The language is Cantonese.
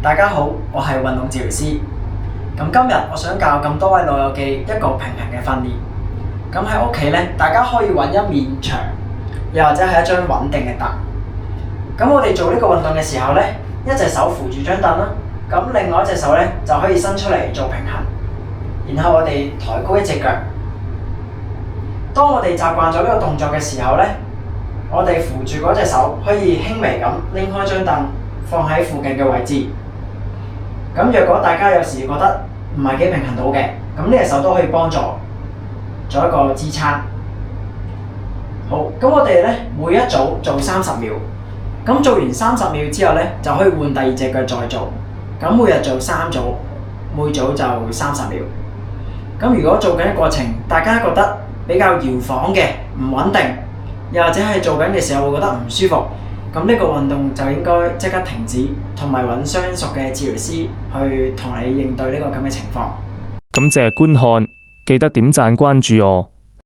大家好，我係運動治療師。咁今日我想教咁多位老友記一個平衡嘅訓練。咁喺屋企咧，大家可以揾一面牆，又或者係一張穩定嘅凳。咁我哋做呢個運動嘅時候咧，一隻手扶住張凳啦，咁另外一隻手咧就可以伸出嚟做平衡。然後我哋抬高一隻腳。當我哋習慣咗呢個動作嘅時候咧，我哋扶住嗰隻手可以輕微咁拎開張凳，放喺附近嘅位置。咁若果大家有時覺得唔係幾平衡到嘅，咁呢隻手都可以幫助做一個支撐。好，咁我哋咧每一組做30秒，咁做完30秒之後咧就可以換第二隻腳再做。咁每日做3組，每組就30秒。咁如果做緊嘅過程，大家覺得比較搖晃嘅、唔穩定，又或者係做緊嘅時候會覺得唔舒服，咁呢個運動就應該即刻停止，同埋揾相熟嘅治療師去同你應對呢個咁嘅情況。感謝觀看，記得點讚關注我。